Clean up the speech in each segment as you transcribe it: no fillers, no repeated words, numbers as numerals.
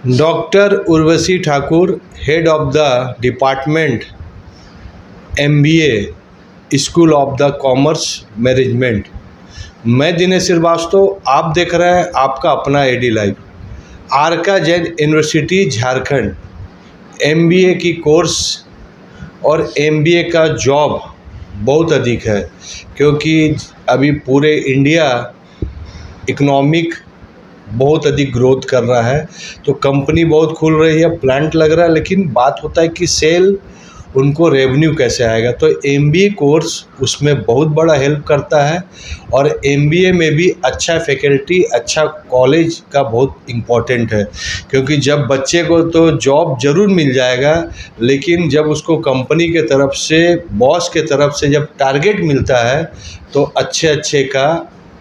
Doctor Urvashi Thakur, head of the department MBA, school of the commerce management. मैं दिनेश श्रीवास्तव, आप देख रहे हैं आपका अपना AD लाइव। आर का जैन यूनिवर्सिटी झारखंड MBA की कोर्स और MBA का जॉब बहुत अधिक है, क्योंकि अभी पूरे इंडिया इकोनॉमिक बहुत अधिक ग्रोथ कर रहा है, तो कंपनी बहुत खुल रही है, प्लांट लग रहा है, लेकिन बात होता है कि सेल उनको रेवेन्यू कैसे आएगा। तो MBA कोर्स उसमें बहुत बड़ा हेल्प करता है। और MBA में भी अच्छा फैकल्टी, अच्छा कॉलेज का बहुत इम्पोर्टेंट है, क्योंकि जब बच्चे को तो जॉब ज़रूर मिल जाएगा, लेकिन जब उसको कंपनी के तरफ से, बॉस के तरफ से जब टारगेट मिलता है तो अच्छे का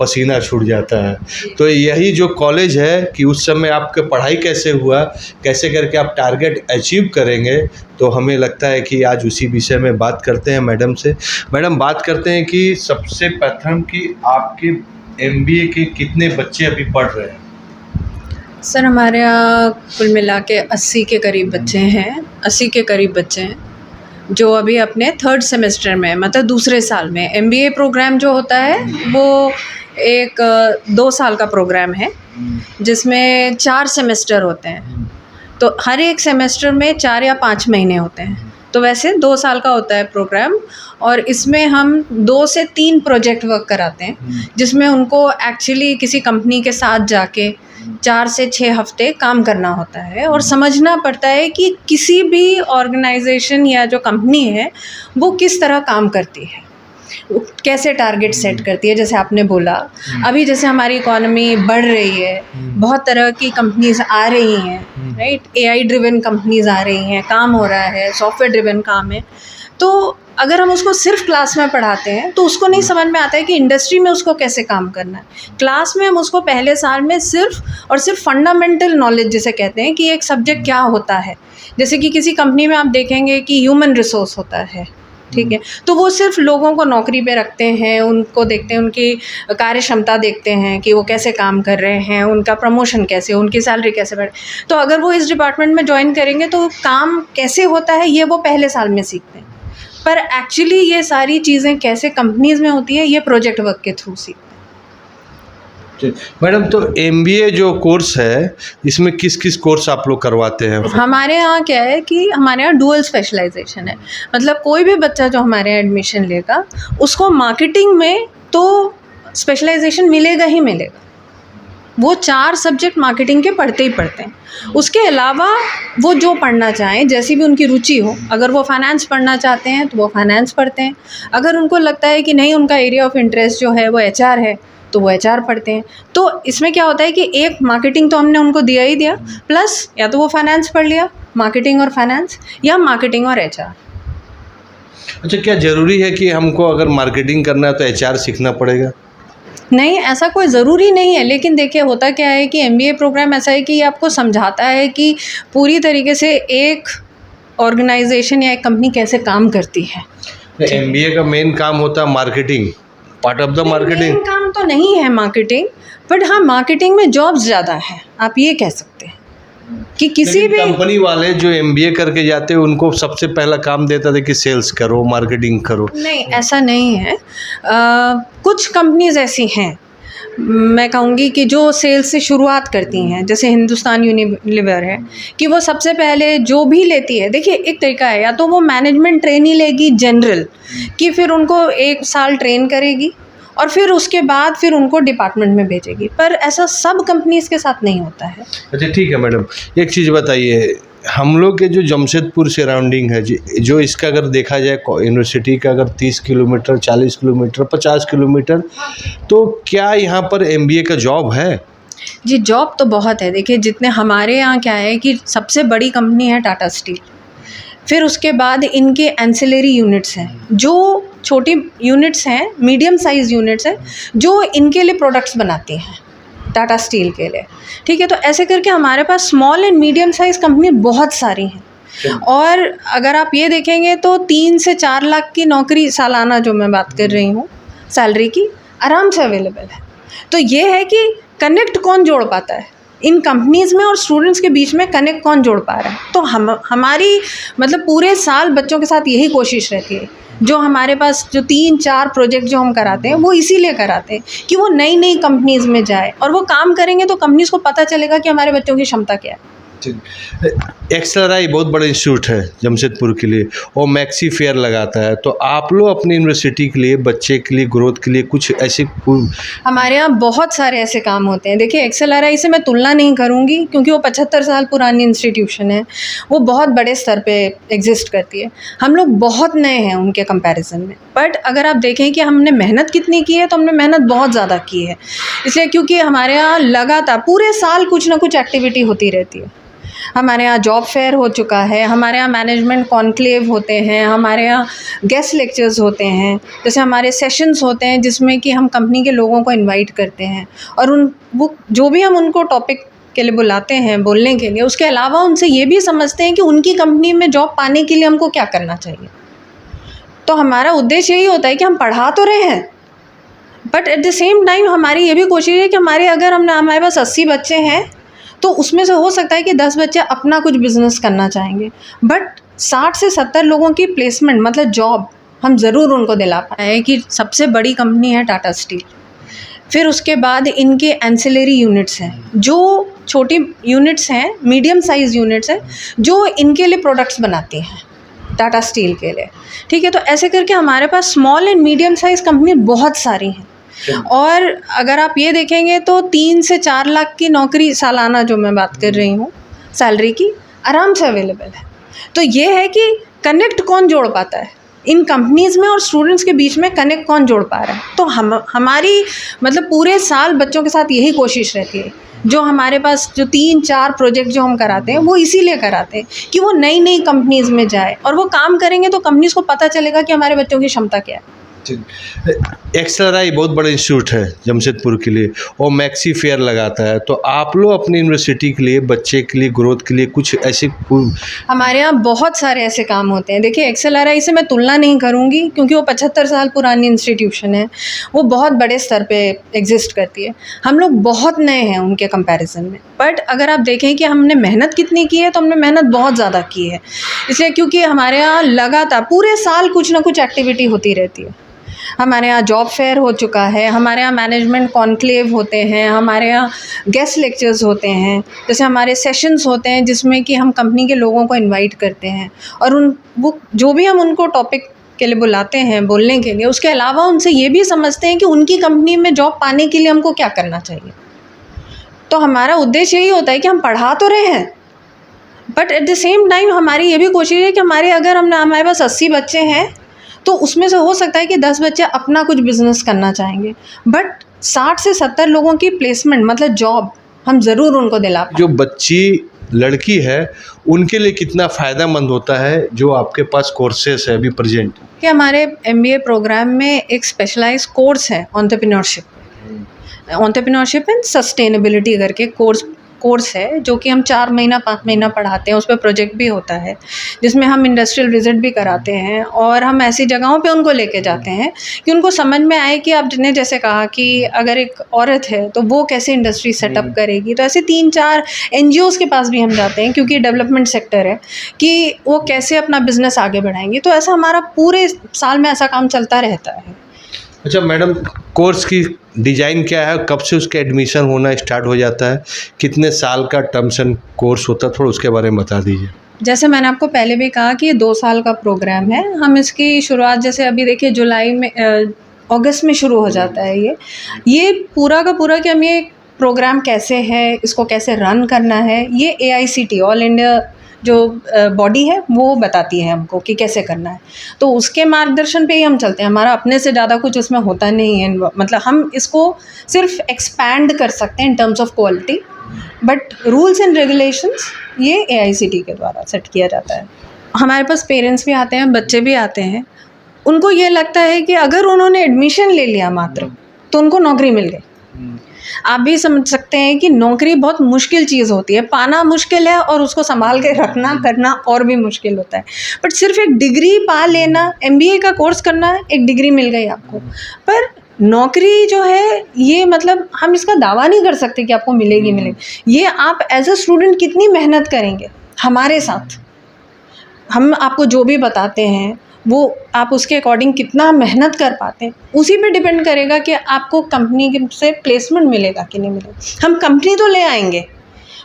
पसीना छूट जाता है। तो यही जो कॉलेज है कि उस समय आपके पढ़ाई कैसे हुआ, कैसे करके आप टारगेट अचीव करेंगे, तो हमें लगता है कि आज उसी विषय में बात करते हैं मैडम से। मैडम, बात करते हैं कि सबसे प्रथम कि आपके MBA के कितने बच्चे अभी पढ़ रहे हैं? सर, हमारे यहाँ कुल मिला के 80 के करीब बच्चे हैं, 80 के करीब बच्चे हैं जो अभी अपने 3rd सेमेस्टर में, मतलब दूसरे साल में। MBA प्रोग्राम जो होता है वो एक 2 साल का प्रोग्राम है, जिसमें 4 सेमेस्टर होते हैं। तो हर एक सेमेस्टर में 4 या 5 महीने होते हैं, तो वैसे 2 साल का होता है प्रोग्राम। और इसमें हम 2 से 3 प्रोजेक्ट वर्क कराते हैं, जिसमें उनको एक्चुअली किसी कंपनी के साथ जाके 4 से 6 हफ्ते काम करना होता है और समझना पड़ता है कि किसी भी ऑर्गेनाइजेशन या जो कंपनी है वो किस तरह काम करती है, कैसे टारगेट सेट करती है। जैसे आपने बोला, अभी जैसे हमारी इकोनॉमी बढ़ रही है, बहुत तरह की कंपनीज आ रही हैं, राइट। AI ड्रिवन कंपनीज आ रही हैं, काम हो रहा है, सॉफ्टवेयर ड्रिवन काम है। तो अगर हम उसको सिर्फ क्लास में पढ़ाते हैं तो उसको नहीं समझ में आता है कि इंडस्ट्री में उसको कैसे काम करना है। क्लास में हम उसको पहले साल में सिर्फ और सिर्फ फंडामेंटल नॉलेज जिसे कहते हैं कि एक सब्जेक्ट क्या होता है। जैसे कि किसी कंपनी में आप देखेंगे कि ह्यूमन रिसोर्स होता है, ठीक है, तो वो सिर्फ लोगों को नौकरी पे रखते हैं, उनको देखते हैं, उनकी कार्य क्षमता देखते हैं कि वो कैसे काम कर रहे हैं, उनका प्रमोशन कैसे, उनकी सैलरी कैसे बढ़े। तो अगर वो इस डिपार्टमेंट में ज्वाइन करेंगे तो काम कैसे होता है ये वो पहले साल में सीखते हैं। पर एक्चुअली ये सारी चीज़ें कैसे कंपनीज़ में होती है ये प्रोजेक्ट वर्क के थ्रू सीखते हैं। मैडम, तो MBA जो कोर्स है, इसमें किस किस कोर्स आप लोग करवाते हैं? हमारे यहाँ क्या है कि हमारे यहाँ डुअल स्पेशलाइजेशन है, मतलब कोई भी बच्चा जो हमारे यहाँ एडमिशन लेगा उसको मार्केटिंग में तो स्पेशलाइजेशन मिलेगा ही मिलेगा। वो 4 सब्जेक्ट मार्केटिंग के पढ़ते ही पढ़ते हैं। उसके अलावा वो जो पढ़ना चाहें, जैसी भी उनकी रुचि हो, अगर वो फाइनेंस पढ़ना चाहते हैं तो वो फाइनेंस पढ़ते हैं। अगर उनको लगता है कि नहीं, उनका एरिया ऑफ इंटरेस्ट जो है वो HR है, तो वो HR पढ़ते हैं। तो इसमें क्या होता है कि एक मार्केटिंग तो हमने उनको दिया ही दिया, प्लस या तो वो फाइनेंस पढ़ लिया, मार्केटिंग और फाइनेंस, या मार्केटिंग और HR। अच्छा, क्या ज़रूरी है कि हमको अगर मार्केटिंग करना है तो HR सीखना पड़ेगा? नहीं, ऐसा कोई ज़रूरी नहीं है, लेकिन देखिए होता क्या है कि MBA प्रोग्राम ऐसा है कि ये आपको समझाता है कि पूरी तरीके से एक ऑर्गेनाइजेशन या एक कंपनी कैसे काम करती है। MBA का मेन काम होता है marketing, part of the marketing. Main काम तो नहीं है मार्केटिंग, बट हाँ, मार्केटिंग में जॉब्स ज़्यादा हैं, आप ये कह सकते हैं कि किसी भी कंपनी वाले जो MBA करके जाते हैं उनको सबसे पहला काम देता था कि सेल्स करो, मार्केटिंग करो। नहीं, ऐसा नहीं है। कुछ कंपनीज ऐसी हैं, मैं कहूँगी कि जो सेल्स से शुरुआत करती हैं, जैसे हिंदुस्तान यूनिलीवर है, कि वो सबसे पहले जो भी लेती है, देखिए एक तरीका है, या तो वो मैनेजमेंट ट्रेनी लेगी जनरल, कि फिर उनको 1 साल ट्रेन करेगी और फिर उसके बाद फिर उनको डिपार्टमेंट में भेजेगी। पर ऐसा सब कंपनीज के साथ नहीं होता है। अच्छा, ठीक है मैडम, एक चीज़ बताइए, हम लोग के जो जमशेदपुर सराउंडिंग है जो इसका अगर देखा जाए यूनिवर्सिटी का, अगर 30 किलोमीटर, 40 किलोमीटर, 50 किलोमीटर, तो क्या यहाँ पर MBA का जॉब है? जी, जॉब तो बहुत है। देखिए, जितने हमारे यहाँ क्या है कि सबसे बड़ी कंपनी है टाटा स्टील, फिर उसके बाद इनके एंसिलरी यूनिट्स हैं, जो छोटी यूनिट्स हैं, मीडियम साइज़ यूनिट्स हैं, जो इनके लिए प्रोडक्ट्स बनाती हैं टाटा स्टील के लिए, ठीक है। तो ऐसे करके हमारे पास small and medium size company बहुत सारी हैं। और अगर आप ये देखेंगे तो 3 से 4 लाख की नौकरी सालाना, जो मैं बात कर रही हूँ, सैलरी की आराम से अवेलेबल है। तो ये है कि कनेक्ट कौन जोड़ पाता है, इन कंपनीज़ में और स्टूडेंट्स के बीच में कनेक्ट कौन जोड़ पा रहा है। तो हमारी मतलब पूरे साल बच्चों के साथ यही कोशिश रहती है। जो हमारे पास जो 3-4 प्रोजेक्ट जो हम कराते हैं वो इसीलिए कराते हैं कि वो नई नई कंपनीज़ में जाए और वो काम करेंगे तो कंपनीज़ को पता चलेगा कि हमारे बच्चों की क्षमता क्या है। एक्सएलआरआई बहुत बड़ा इंस्टीट्यूट है जमशेदपुर के लिए और मैक्सी फेयर लगाता है, तो आप लोग अपनी यूनिवर्सिटी के लिए, बच्चे के लिए, ग्रोथ के लिए कुछ ऐसे हमारे यहाँ बहुत सारे ऐसे काम होते हैं। देखिए एक्सएलआरआई से मैं तुलना नहीं करूँगी क्योंकि वो 75 साल पुरानी इंस्टीट्यूशन है, वो बहुत बड़े स्तर पे एग्जिस्ट करती है। हम लोग बहुत नए हैं उनके कंपैरिजन में, बट अगर आप देखें कि हमने मेहनत कितनी की है तो हमने मेहनत बहुत ज़्यादा की है। इसलिए क्योंकि हमारे यहाँ लगातार पूरे साल कुछ ना कुछ एक्टिविटी होती रहती है। हमारे यहाँ जॉब फेयर हो चुका है, हमारे यहाँ मैनेजमेंट कॉन्क्लेव होते हैं, हमारे यहाँ गेस्ट लेक्चर्स होते हैं, जैसे हमारे सेशंस होते हैं जिसमें कि हम कंपनी के लोगों को इनवाइट करते हैं और वो जो भी हम उनको टॉपिक के लिए बुलाते हैं बोलने के लिए, उसके अलावा उनसे ये भी समझते हैं कि उनकी कंपनी में जॉब पाने के लिए हमको क्या करना चाहिए। तो हमारा उद्देश्य यही होता है कि हम पढ़ा तो रहे हैं, but at the same time हमारी ये भी कोशिश है कि हमारे पास 80 बच्चे हैं तो उसमें से हो सकता है कि 10 बच्चे अपना कुछ बिजनेस करना चाहेंगे, बट 60 से 70 लोगों की प्लेसमेंट मतलब जॉब हम ज़रूर उनको दिला पाए। कि सबसे बड़ी कंपनी है टाटा स्टील, फिर उसके बाद इनके एंसिलरी यूनिट्स हैं, जो छोटी यूनिट्स हैं, मीडियम साइज़ यूनिट्स हैं, जो इनके लिए प्रोडक्ट्स बनाती हैं टाटा स्टील के लिए। ठीक है, तो ऐसे करके हमारे पास small and medium size company बहुत सारी हैं। और अगर आप ये देखेंगे तो 3 से 4 लाख की नौकरी सालाना जो मैं बात कर रही हूँ सैलरी की, आराम से अवेलेबल है। तो ये है कि कनेक्ट कौन जोड़ पाता है इन कंपनीज़ में और स्टूडेंट्स के बीच में, कनेक्ट कौन जोड़ पा रहा है। तो हमारी मतलब पूरे साल बच्चों के साथ यही कोशिश रहती है। जो हमारे पास जो 3-4 प्रोजेक्ट जो हम कराते हैं वो इसीलिए कराते हैं कि वो नई नई कंपनीज़ में जाए और वो काम करेंगे तो कंपनीज़ को पता चलेगा कि हमारे बच्चों की क्षमता क्या है। एक्सएलआरआई बहुत बड़ा इंस्टीट्यूट है जमशेदपुर के लिए और मैक्सी फेयर लगाता है, तो आप लोग अपनी यूनिवर्सिटी के लिए, बच्चे के लिए, ग्रोथ के लिए कुछ ऐसे हमारे यहाँ बहुत सारे ऐसे काम होते हैं। देखिए एक्सएलआरआई से मैं तुलना नहीं करूँगी क्योंकि वो 75 साल पुरानी इंस्टीट्यूशन है, वो बहुत बड़े स्तर पे एग्जिस्ट करती है। हम लोग बहुत नए हैं उनके कंपैरिजन में, बट अगर आप देखें कि हमने मेहनत कितनी की है तो हमने मेहनत बहुत ज़्यादा की है। इसलिए क्योंकि हमारे यहाँ लगातार पूरे साल कुछ ना कुछ एक्टिविटी होती रहती है। हमारे यहाँ जॉब फेयर हो चुका है, हमारे यहाँ मैनेजमेंट कॉन्क्लेव होते हैं, हमारे यहाँ गेस्ट लेक्चर्स होते हैं, जैसे हमारे सेशंस होते हैं जिसमें कि हम कंपनी के लोगों को इनवाइट करते हैं और वो जो भी हम उनको टॉपिक के लिए बुलाते हैं बोलने के लिए, उसके अलावा उनसे ये भी समझते हैं कि उनकी कंपनी में जॉब पाने के लिए हमको क्या करना चाहिए। तो हमारा उद्देश्य यही होता है कि हम पढ़ा तो रहे हैं, but at the same time हमारी ये भी कोशिश है कि हमारे पास 80 बच्चे हैं तो उसमें से हो सकता है कि 10 बच्चे अपना कुछ बिजनेस करना चाहेंगे, बट 60 से 70 लोगों की प्लेसमेंट मतलब जॉब हम ज़रूर उनको दिला पाए। जो बच्ची लड़की है उनके लिए कितना फ़ायदेमंद होता है जो आपके पास कोर्सेस है अभी प्रेजेंट? कि हमारे MBA प्रोग्राम में एक स्पेशलाइज्ड कोर्स है एंटरप्रेन्योरशिप एंड सस्टेनेबिलिटी करके कोर्स है, जो कि हम 4 महीना 5 महीना पढ़ाते हैं। उस पर प्रोजेक्ट भी होता है जिसमें हम इंडस्ट्रियल विजिट भी कराते हैं और हम ऐसी जगहों पे उनको लेके जाते हैं कि उनको समझ में आए कि आपने जैसे कहा कि अगर एक औरत है तो वो कैसे इंडस्ट्री सेटअप करेगी। तो ऐसे 3-4 NGOs के पास भी हम जाते हैं क्योंकि डेवलपमेंट सेक्टर है, कि वो कैसे अपना बिजनेस आगे बढ़ाएंगे। तो ऐसा हमारा पूरे साल में ऐसा काम चलता रहता है। अच्छा मैडम, कोर्स की डिज़ाइन क्या है, कब से उसका एडमिशन होना स्टार्ट हो जाता है, कितने साल का टर्म्स एंड कोर्स होता है, थोड़ा उसके बारे में बता दीजिए। जैसे मैंने आपको पहले भी कहा कि ये 2 साल का प्रोग्राम है। हम इसकी शुरुआत जैसे अभी देखिए जुलाई में अगस्त में शुरू हो जाता है। ये पूरा का पूरा कि हम ये प्रोग्राम कैसे है, इसको कैसे रन करना है, ये AICTE ऑल इंडिया जो बॉडी है वो बताती है हमको कि कैसे करना है। तो उसके मार्गदर्शन पे ही हम चलते हैं। हमारा अपने से ज़्यादा कुछ उसमें होता नहीं है, मतलब हम इसको सिर्फ एक्सपैंड कर सकते हैं in terms of quality, but rules and regulations ये AICTE के द्वारा सेट किया जाता है। हमारे पास पेरेंट्स भी आते हैं, बच्चे भी आते हैं। उनको ये लगता है कि अगर उन्होंने एडमिशन ले लिया मात्र तो उनको नौकरी मिल गई। आप भी समझ सकते हैं कि नौकरी बहुत मुश्किल चीज़ होती है, पाना मुश्किल है और उसको संभाल के रखना करना और भी मुश्किल होता है। बट सिर्फ एक डिग्री पा लेना, MBA का कोर्स करना, एक डिग्री मिल गई आपको, पर नौकरी जो है ये मतलब हम इसका दावा नहीं कर सकते कि आपको मिलेगी मिलेगी। ये आप एज अ स्टूडेंट कितनी मेहनत करेंगे हमारे साथ, हम आपको जो भी बताते हैं वो आप उसके अकॉर्डिंग कितना मेहनत कर पाते हैं, उसी पे डिपेंड करेगा कि आपको कंपनी से प्लेसमेंट मिलेगा कि नहीं मिलेगा। हम कंपनी तो ले आएंगे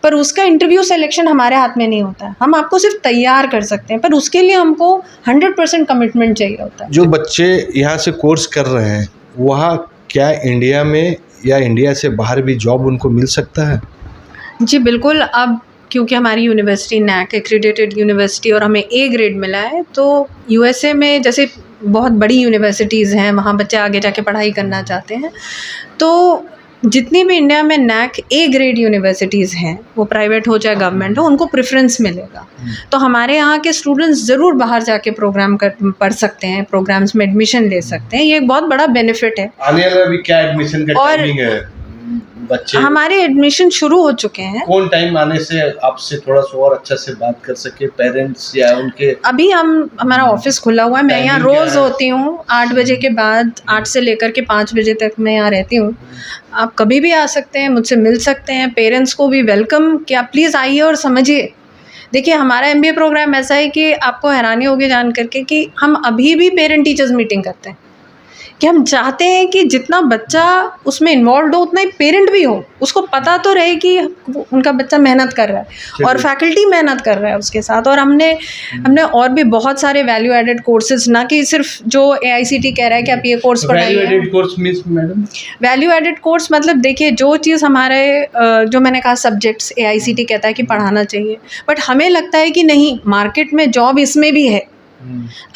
पर उसका इंटरव्यू सिलेक्शन हमारे हाथ में नहीं होता है। हम आपको सिर्फ तैयार कर सकते हैं, पर उसके लिए हमको 100% कमिटमेंट चाहिए होता है। जो बच्चे यहाँ से कोर्स कर रहे हैं वहाँ क्या इंडिया में या इंडिया से बाहर भी जॉब उनको मिल सकता है? जी बिल्कुल। अब क्योंकि हमारी यूनिवर्सिटी नैक एक्रीडेटेड यूनिवर्सिटी और हमें ए ग्रेड मिला है, तो यूएसए में जैसे बहुत बड़ी यूनिवर्सिटीज़ हैं, वहाँ बच्चे आगे जाके पढ़ाई करना चाहते हैं, तो जितनी भी इंडिया में नैक ए ग्रेड यूनिवर्सिटीज़ हैं, वो प्राइवेट हो चाहे गवर्नमेंट हो, उनको प्रेफरेंस मिलेगा। तो हमारे यहाँ के स्टूडेंट्स ज़रूर बाहर जाके प्रोग्राम पढ़ सकते हैं, प्रोग्राम्स में एडमिशन ले सकते हैं। ये एक बहुत बड़ा बेनिफिट है। आने वाला भी क्या एडमिशन का टाइमिंग है? बच्चे हमारे एडमिशन शुरू हो चुके हैं। कौन टाइम आने से आपसे थोड़ा सा और अच्छा से बात कर सके पेरेंट्स या उनके? अभी हमारा ऑफिस खुला हुआ है, मैं यहाँ टाइमिंग क्या रोज़ है? होती हूँ 8 बजे के बाद, 8 से लेकर के 5 बजे तक मैं यहाँ रहती हूँ। आप कभी भी आ सकते हैं, मुझसे मिल सकते हैं। पेरेंट्स को भी वेलकम कि आप प्लीज़ आइए और समझिए। देखिए हमारा एमबीए प्रोग्राम ऐसा है कि आपको हैरानी होगी जान करके कि हम अभी भी पेरेंट टीचर्स मीटिंग करते हैं, कि हम चाहते हैं कि जितना बच्चा उसमें इन्वॉल्व हो उतना ही पेरेंट भी हो, उसको पता तो रहे कि उनका बच्चा मेहनत कर रहा है और फैकल्टी मेहनत कर रहा है उसके साथ। और हमने और भी बहुत सारे वैल्यू एडेड कोर्सेज, ना कि सिर्फ जो एआईसीटी कह रहा है कि आप ये कोर्स पढ़ाइए। Value added course means madam? Value added course मतलब देखिए जो चीज़ हमारे जो मैंने कहा सब्जेक्ट्स एआईसीटी कहता है कि पढ़ाना चाहिए, बट हमें लगता है कि नहीं, मार्केट में जॉब इसमें भी है।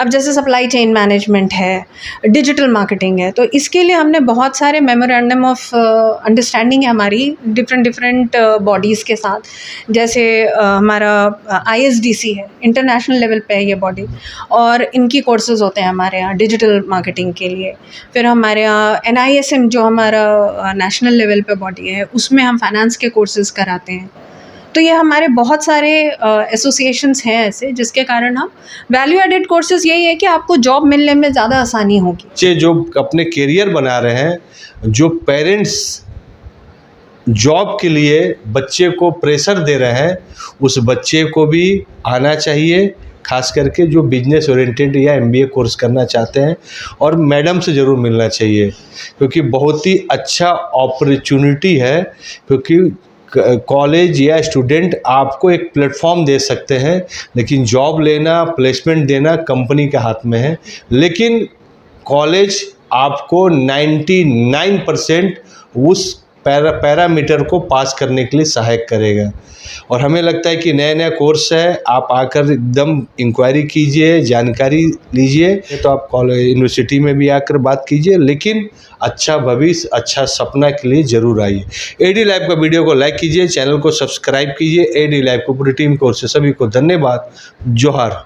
अब जैसे सप्लाई चेन मैनेजमेंट है, डिजिटल मार्केटिंग है, तो इसके लिए हमने बहुत सारे मेमोरेंडम ऑफ अंडरस्टैंडिंग है हमारी डिफरेंट बॉडीज़ के साथ। जैसे हमारा आईएसडीसी है, इंटरनेशनल लेवल पे है ये बॉडी, और इनकी कोर्सेज होते हैं हमारे यहाँ डिजिटल मार्केटिंग के लिए। फिर हमारे यहाँ NISM जो हमारा नेशनल लेवल पे बॉडी है, उसमें हम फाइनेंस के कोर्सेज कराते हैं। तो ये हमारे बहुत सारे एसोसिएशंस हैं ऐसे, जिसके कारण हम वैल्यू एडेड कोर्सेज, यही है कि आपको जॉब मिलने में ज़्यादा आसानी होगी। बच्चे जो अपने करियर बना रहे हैं, जो पेरेंट्स जॉब के लिए बच्चे को प्रेशर दे रहे हैं, उस बच्चे को भी आना चाहिए, खास करके जो बिजनेस ओरिएंटेड या एमबीए कोर्स करना चाहते हैं, और मैडम से ज़रूर मिलना चाहिए, क्योंकि बहुत ही अच्छा अपॉर्चुनिटी है। क्योंकि कॉलेज या स्टूडेंट आपको एक प्लेटफॉर्म दे सकते हैं, लेकिन जॉब लेना, प्लेसमेंट देना कंपनी के हाथ में है। लेकिन कॉलेज आपको 99% उस पैरामीटर को पास करने के लिए सहायक करेगा। और हमें लगता है कि नया नया कोर्स है, आप आकर एकदम इंक्वायरी कीजिए, जानकारी लीजिए। तो आप कॉलेज यूनिवर्सिटी में भी आकर बात कीजिए, लेकिन अच्छा भविष्य, अच्छा सपना के लिए ज़रूर आइए। एडी लाइव का वीडियो को लाइक कीजिए, चैनल को सब्सक्राइब कीजिए। एडी लाइव को पूरी टीम को, सभी को धन्यवाद। जोहार।